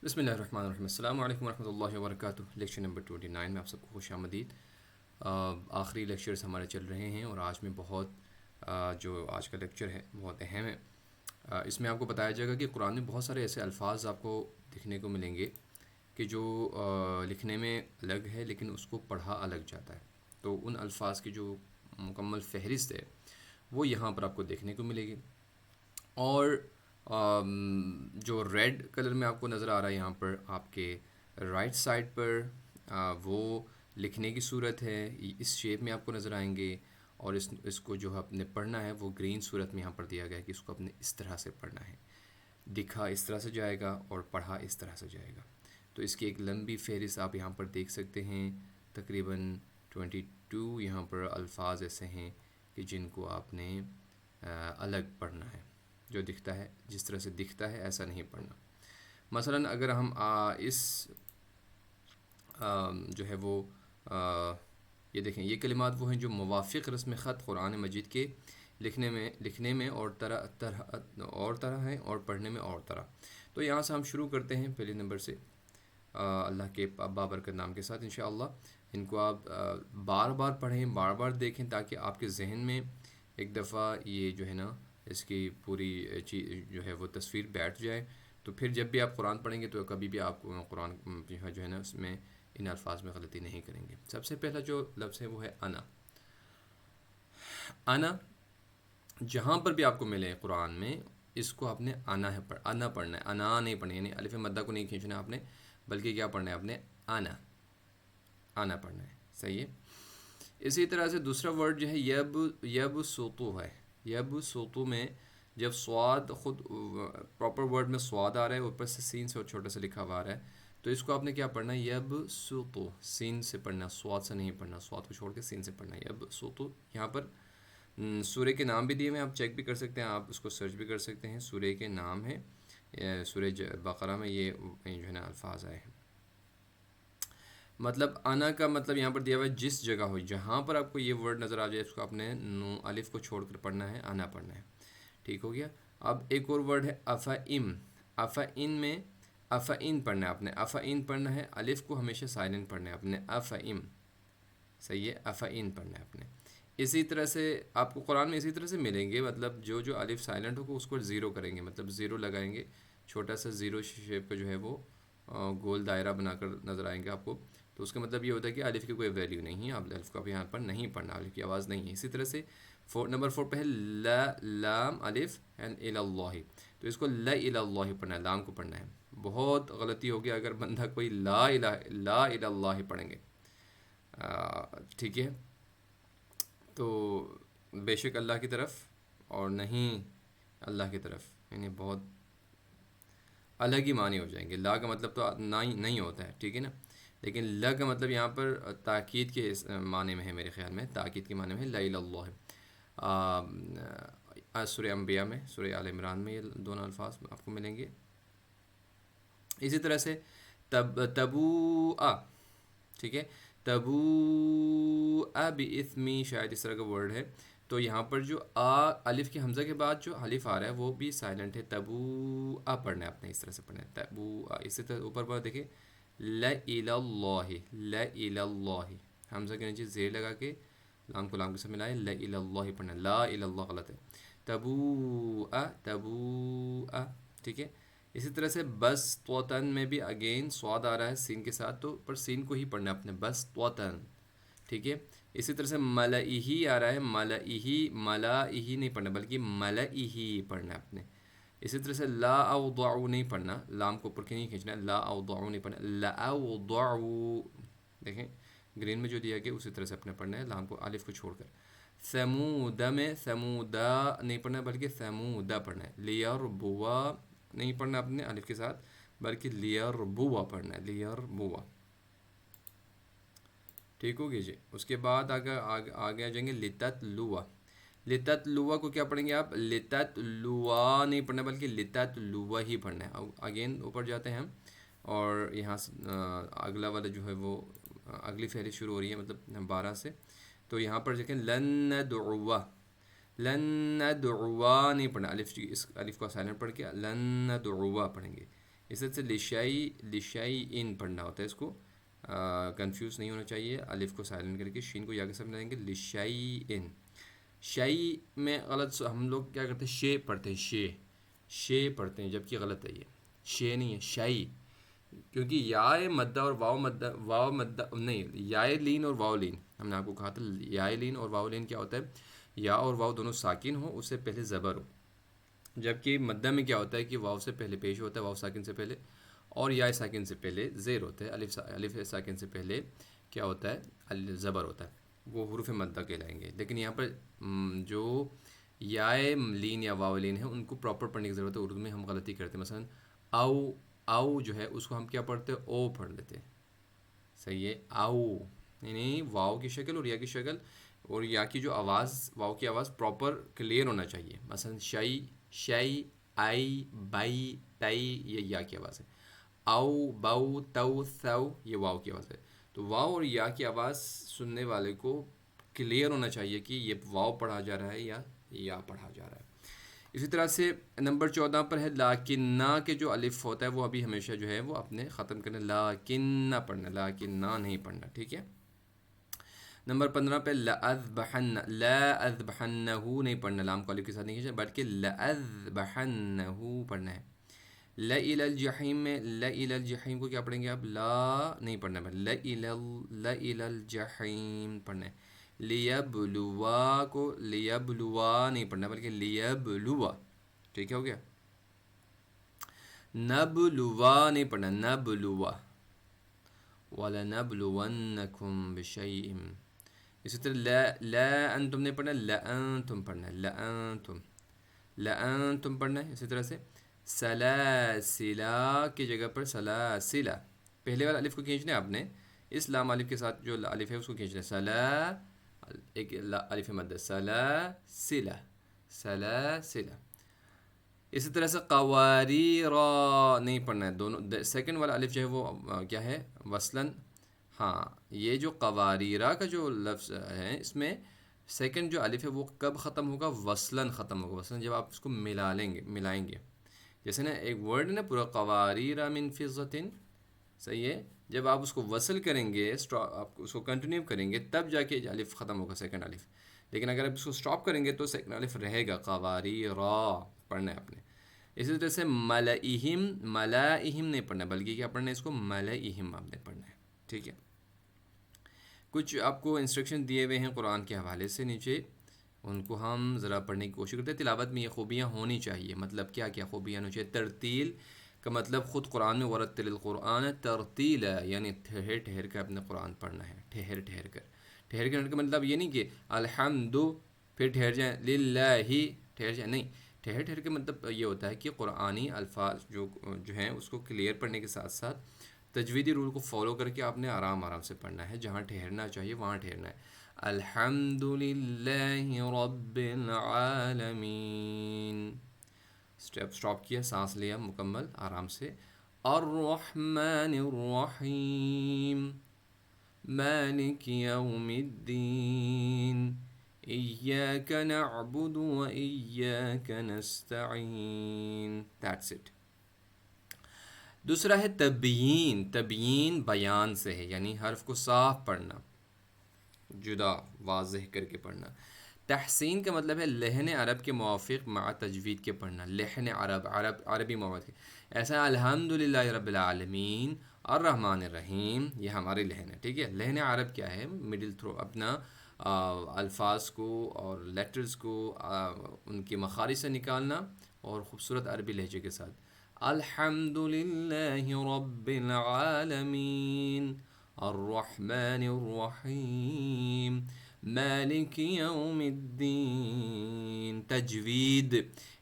بسم اللہ الرحمن الرحیم، السلام علیکم ورحمۃ اللہ وبرکاتہ۔ لیکچر نمبر 29 میں آپ سب کو خوش آمدید۔ آخری لیکچرز ہمارے چل رہے ہیں اور آج میں جو آج کا لیکچر ہے بہت اہم ہے۔ اس میں آپ کو بتایا جائے گا کہ قرآن میں بہت سارے ایسے الفاظ آپ کو دیکھنے کو ملیں گے کہ جو لکھنے میں الگ ہے لیکن اس کو پڑھا الگ جاتا ہے۔ تو ان الفاظ کی جو مکمل فہرست ہے وہ یہاں پر آپ کو دیکھنے کو ملے گی۔ اور جو ریڈ کلر میں آپ کو نظر آ رہا ہے یہاں پر آپ کے رائٹ سائڈ پر، وہ لکھنے کی صورت ہے، اس شیپ میں آپ کو نظر آئیں گے۔ اور اس کو جو آپ نے پڑھنا ہے وہ گرین صورت میں یہاں پر دیا گیا ہے کہ اس کو آپ نے اس طرح سے پڑھنا ہے۔ دکھا اس طرح سے جائے گا اور پڑھا اس طرح سے جائے گا۔ تو اس کی ایک لمبی فہرست آپ یہاں پر دیکھ سکتے ہیں، تقریباً 22 یہاں پر الفاظ ایسے ہیں کہ جن کو آپ نے الگ پڑھنا ہے۔ جو دکھتا ہے، جس طرح سے دکھتا ہے ایسا نہیں پڑھنا۔ مثلا اگر ہم اس جو ہے وہ یہ دیکھیں، یہ کلمات وہ ہیں جو موافق رسم خط قرآن مجید کے لکھنے میں اور طرح ہیں اور پڑھنے میں اور طرح۔ تو یہاں سے ہم شروع کرتے ہیں پہلے نمبر سے، اللہ کے بابرکت نام کے ساتھ انشاءاللہ۔ ان کو آپ بار بار پڑھیں، بار بار دیکھیں تاکہ آپ کے ذہن میں ایک دفعہ یہ جو ہے نا اس کی پوری چیز جو ہے وہ تصویر بیٹھ جائے۔ تو پھر جب بھی آپ قرآن پڑھیں گے تو کبھی بھی آپ قرآن جو ہے نا اس میں ان الفاظ میں غلطی نہیں کریں گے۔ سب سے پہلا جو لفظ ہے وہ ہے انا۔ انا جہاں پر بھی آپ کو ملے قرآن میں، اس کو آپ نے انا پڑھنا ہے، انا نہیں پڑھنا، یعنی الف مدہ کو نہیں کھینچنا آپ نے، بلکہ کیا پڑھنا ہے آپ نے؟ انا پڑھنا ہے، صحیح ہے۔ اسی طرح سے دوسرا ورڈ جو ہے یب سوتو ہے۔ یب سوتو میں جب سواد خود پراپر ورڈ میں سواد آ رہا ہے، اوپر سے سین سے اور چھوٹا سا لکھا ہوا آ رہا ہے، تو اس کو آپ نے کیا پڑھنا ہے؟ یب سوتو، سین سے پڑھنا، سواد سے نہیں پڑھنا، سواد کو چھوڑ کے سین سے پڑھنا ہے، یب سوتو۔ یہاں پر سورہ کے نام بھی دیے ہوئے ہیں، آپ چیک بھی کر سکتے ہیں، آپ اس کو سرچ بھی کر سکتے ہیں، سورہ کے نام ہے، سورہ بقرہ میں یہ جو ہے نا الفاظ آئے ہیں۔ مطلب انا کا مطلب یہاں پر دیا ہوا ہے جس جگہ ہو، جہاں پر آپ کو یہ ورڈ نظر آ جائے اس کو آپ نے الف کو چھوڑ کر پڑھنا ہے، انا پڑھنا ہے، ٹھیک ہو گیا۔ اب ایک اور ورڈ ہے افعم۔ افعن میں افعین پڑھنا ہے آپ نے، افعین پڑھنا ہے، الف کو ہمیشہ سائلنٹ پڑھنا ہے آپ نے، افعم، صحیح ہے، افعین پڑھنا ہے آپ نے۔ اسی طرح سے آپ کو قرآن میں اسی طرح سے ملیں گے، مطلب جو الف سائلنٹ ہوگا اس کو زیرو کریں گے، مطلب زیرو لگائیں گے، چھوٹا سا زیرو شیپ کا جو ہے وہ گول دائرہ بنا کر نظر آئیں گے آپ کو۔ تو اس کا مطلب یہ ہوتا ہے کہ الف کی کوئی ویلیو نہیں ہے، آپ الف کو بھی یہاں پر نہیں پڑھنا، الف کی آواز نہیں ہے۔ اسی طرح سے نمبر 4 پہ ہے لا لام الف الی اللہ، تو اس کو لا الی اللہ پڑھنا ہے، لام کو پڑھنا ہے۔ بہت غلطی ہوگی اگر بندہ کوئی لا الی اللہ پڑھیں گے، ٹھیک ہے، تو بے شک اللہ کی طرف اور نہیں اللہ کی طرف، یعنی بہت الگ ہی معنی ہو جائیں گے۔ لا کا مطلب تو نہیں ہوتا ہے، ٹھیک ہے نا، لیکن لا کا مطلب یہاں پر تاکید کے معنی میں ہے، میرے خیال میں تاکید کے معنی میں ہے، لا الی اللہ۔ سورہ انبیاء میں، سورہ آل عمران میں یہ دونوں الفاظ آپ کو ملیں گے۔ اسی طرح سے تبوء، ٹھیک ہے، تبوء باسمی، شاید اس طرح کا ورڈ ہے، تو یہاں پر جو الف کے حمزہ کے بعد جو الف آ رہا ہے وہ بھی سائلنٹ ہے، تبوء پڑھنا ہے آپ نے، اس طرح سے پڑھنا ہے تبوء۔ اسی طرح اوپر پر دیکھیں لا الی اللہ، لا الی اللہ، حمزہ کے نیچے زیر لگا کے لام کو لام کے ساتھ ملائے، لا الی اللہ پڑھنا ہے، لا الی اللہ غلط ہے، تبوء تبوء، ٹھیک ہے۔ اسی طرح سے بس توتن میں بھی اگین سواد آ رہا ہے سین کے ساتھ، تو پر سین کو ہی پڑھنا ہے اپنے، بس توتن، ٹھیک ہے۔ اسی طرح سے ملئہی آ رہا ہے، ملئہی نہیں پڑھنا بلکہ ملئہی پڑھنا ہے اپنے۔ اسی طرح سے لا اوضع نہیں پڑھنا، لام کو اوپر کے نہیں کھینچنا، لا اوضع نہیں پڑھنا، لا اوضع، دیکھیں گرین میں جو دیا گیا اسی طرح سے اپنے پڑھنا ہے، لام کو الف کو چھوڑ کر۔ ثمود میں ثمودا نہیں پڑھنا بلکہ ثمودا پڑھنا ہے۔ لیربوا نہیں پڑھنا اپنے الف کے ساتھ بلکہ لیربوا پڑھنا ہے، لیربوا، ٹھیک ہو گیا جی۔ اس کے بعد آگے آ جائیں گے لتتلوا۔ لتتلوا کو کیا پڑھیں گے آپ؟ لتتلوا نہیں پڑھنا بلکہ لتتلوا ہی پڑھنا ہے۔ اگین اوپر جاتے ہیں ہم، اور یہاں سے اگلا والا جو ہے وہ اگلی فہرست شروع ہو رہی ہے، مطلب 12 سے، تو یہاں پر دیکھیں لن ندعوا، لن ندعوا نہیں پڑھنا، اس الف کو سائلنٹ پڑھ کے لن ندعوا پڑھیں گے۔ اس طرح سے لشائی لشائی ان پڑھنا ہوتا ہے اس کو، کنفیوز نہیں ہونا چاہیے، الف کو سائلنٹ کر کے شین کو یا کے ساتھ ملائیں گے، لشائی ان۔ شائی میں غلط ہم لوگ کیا کرتے ہیں، شے پڑھتے ہیں، شے پڑھتے ہیں، جبکہ غلط ہے یہ، شے نہیں ہے، شائی، کیونکہ یا مدہ اور واو مدہ نہیں، یا لین اور واو لین، ہم نے آپ کو کہا تھا یا لین اور واو لین کیا ہوتا ہے، یا اور واو دونوں ساکن ہو، اس سے پہلے زبر ہو، جبکہ مدہ میں کیا ہوتا ہے کہ واو سے پہلے پیش ہوتا ہے، واو ساکن سے پہلے، اور یا ساکن سے پہلے زیر ہوتا ہے، الف ساکن سے پہلے کیا ہوتا ہے، زبر ہوتا ہے، وہ حروف مدہ کہلائیں گے۔ لیکن یہاں پر جو یا لین یا واو لین ہے ان کو پراپر پڑھنے کی ضرورت ہے، اردو میں ہم غلطی کرتے ہیں، مثلا او، او جو ہے اس کو ہم کیا پڑھتے ہیں، او پڑھ لیتے ہیں، صحیح ہے، او، یعنی واو کی شکل اور یا کی شکل اور یا کی جو آواز، واو کی آواز پراپر کلیئر ہونا چاہیے، مثلا شئی، شئی، آئی، بائی، تائی، یہ یا کی آواز ہے، او، بو، تو، ثو، یہ واو کی آواز ہے، تو واو اور یا کی آواز سننے والے کو کلیئر ہونا چاہیے کہ یہ واو پڑھا جا رہا ہے یا پڑھا جا رہا ہے۔ اسی طرح سے نمبر 14 پر ہے لاکنہ کے جو الف ہوتا ہے وہ ابھی ہمیشہ جو ہے وہ اپنے ختم کرنا، لاکنہ پڑھنا، لاکنہ نہیں پڑھنا، ٹھیک ہے۔ نمبر 15 پہ لأذبحن، لأذبحنہ نہیں پڑھنا، لام کو الف کے ساتھ نہیں کھینچنا بلکہ لأذبحنہ پڑھنا ہے۔ لإلی الجحیم میں لإلی الجحیم کو کیا پڑھیں گے آپ، لا نہیں پڑھنا ہے، لإلی الجحیم پڑھنا ہے۔ لیبلوا کو لیبلوا نہیں پڑھنا بلکہ لیبلوا، ٹھیک ہے، ہو گیا۔ نبلوا نہیں پڑھنا، نبلوا، وَلَنَبْلُوَنَّكُمْ بِشَيْءٍ۔ اسی طرح لا انتم نہیں پڑھنا، لأنتم پڑھنا ہے، لأنتم، لأنتم پڑھنا ہے۔ اسی طرح سے سلاسلا کی جگہ پر سلاسلا، پہلے والا الف کو کھینچنا ہے آپ نے، اس لام الف کے ساتھ جو الف ہے اس کو کھینچنا ہے، سلا، ایک الف مد، سلاسلا، سلاسلا۔ اسی طرح سے قواریر نہیں پڑھنا ہے، دونوں سیکنڈ والا الف جو ہے وہ کیا ہے، وصلاً، ہاں یہ جو قواریرہ کا جو لفظ ہے اس میں سیکنڈ جو الف ہے وہ کب ختم ہوگا، وصلاً ختم ہوگا، وصلاً جب آپ اس کو ملائیں گے، جیسے نا ایک ورڈ ہے نا پورا، قواریر من فضۃ، صحیح ہے، جب آپ اس کو وصل کریں گے، آپ اس کو کنٹینیو کریں گے تب جا کے الف ختم ہوگا، سیکنڈ الف، لیکن اگر آپ اس کو سٹاپ کریں گے تو سیکنڈ الف رہے گا، قواریرا پڑھنا ہے آپ نے۔ اسی طرح سے ملئہم، ملائہم نہیں پڑھنا بلکہ کیا پڑھنا ہے اس کو، ملئہم آپ نے پڑھنا ہے، ٹھیک ہے۔ کچھ آپ کو انسٹرکشن دیے ہوئے ہیں قرآن کے حوالے سے نیچے، ان کو ہم ذرا پڑھنے کی کوشش کرتے ہیں۔ تلاوت میں یہ خوبیاں ہونی چاہیے، مطلب کیا کیا خوبیاں ہونی چاہیے، ترتیل کا مطلب خود قرآن میں ورتل القرآن ترتیلا، یعنی ٹھہر ٹھہر کر اپنے قرآن پڑھنا ہے، ٹھہر ٹھہر کر، ٹھہر کر کا مطلب یہ نہیں کہ الحمد پھر ٹھہر جائیں، للہ ٹھہر جائیں، نہیں، ٹھہر ٹھہر کا مطلب یہ ہوتا ہے کہ قرآنی الفاظ جو ہیں اس کو کلیئر پڑھنے کے ساتھ ساتھ تجویدی رول کو فالو کر کے آپ نے آرام آرام سے پڑھنا ہے، جہاں ٹھہرنا چاہیے وہاں ٹھہرنا ہے۔ الحمد للہ رب العالمین، سٹاپ کیا، سانس لیا مکمل آرام سے۔ الرحمن الرحیم، مالک یوم الدین، ایاک نعبد و ایاک نستعین، that's it۔ دوسرا ہے تبیین، تبیین بیان سے ہے، یعنی حرف کو صاف پڑھنا، جدا واضح کر کے پڑھنا۔ تحسین کا مطلب ہے لحن عرب کے موافق مع تجوید کے پڑھنا، لحن عربی موافق، ایسا الحمدللہ رب العالمین الرحمن الرحیم، یہ ہمارے لحن ہے، ٹھیک ہے۔ لحن عرب کیا ہے، مڈل تھرو اپنا الفاظ کو اور لیٹرز کو ان کے مخارج سے نکالنا اور خوبصورت عربی لہجے کے ساتھ، الحمدللہ رب العالمین الرحمن الرحیم مالک یوم الدین۔ تجوید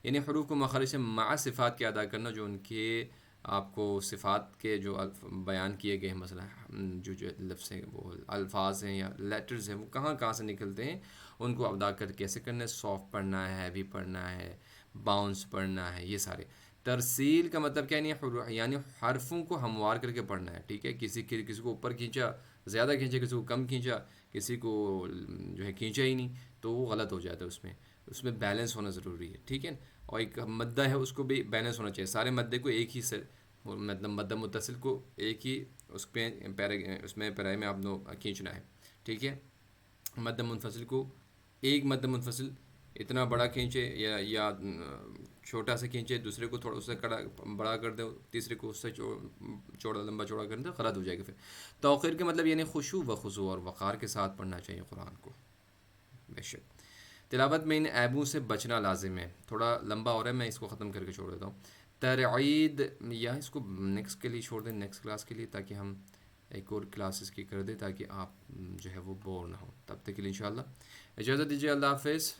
یعنی حروف کو مخارج سے مع صفات کے ادا کرنا، جو ان کے آپ کو صفات کے جو بیان کیے گئے ہیں، مثلا جو لفظ ہیں وہ الفاظ ہیں یا لیٹرز ہیں وہ کہاں سے نکلتے ہیں، ان کو ادا کر کیسے کرنا ہے، سافٹ پڑھنا ہے، ہیوی پڑھنا ہے، باؤنس پڑھنا ہے، یہ سارے۔ ترسیل کا مطلب کیا نہیں، یعنی حرفوں کو ہموار کر کے پڑھنا ہے، ٹھیک ہے، کسی کو اوپر کھینچا زیادہ کھینچا، کسی کو کم کھینچا، کسی کو جو ہے کھینچا ہی نہیں تو وہ غلط ہو جاتا ہے، اس میں بیلنس ہونا ضروری ہے، ٹھیک ہے۔ اور ایک مدہ ہے اس کو بھی بیلنس ہونا چاہیے، سارے مدے کو ایک ہی سے مطلب مد متصل کو ایک ہی اس پہ اس میں پیرے میں آپ نے کھینچنا ہے، ٹھیک ہے. مد منفصل کو ایک مد منفصل اتنا بڑا کھینچے یا چھوٹا سا کھینچے، دوسرے کو تھوڑا اس سے بڑا کر دے، تیسرے کو اس سے چوڑا لمبا چوڑا کر دے، غلط ہو جائے گا. پھر توقیر کے مطلب یعنی خشوع و خضوع اور وقار کے ساتھ پڑھنا چاہیے قرآن کو. بے شک تلاوت میں ان عیبوں سے بچنا لازم ہے. تھوڑا لمبا ہو رہا ہے، میں اس کو ختم کر کے چھوڑ دیتا ہوں. ترعید، یا اس کو نیکسٹ کے لیے چھوڑ دیں، نیکسٹ کلاس کے لیے، تاکہ ہم ایک اور کلاسز کی کر دیں، تاکہ آپ جو ہے وہ بور نہ ہو. تب تک کے لیے انشاءاللہ اجازت دیجیے. اللہ حافظ.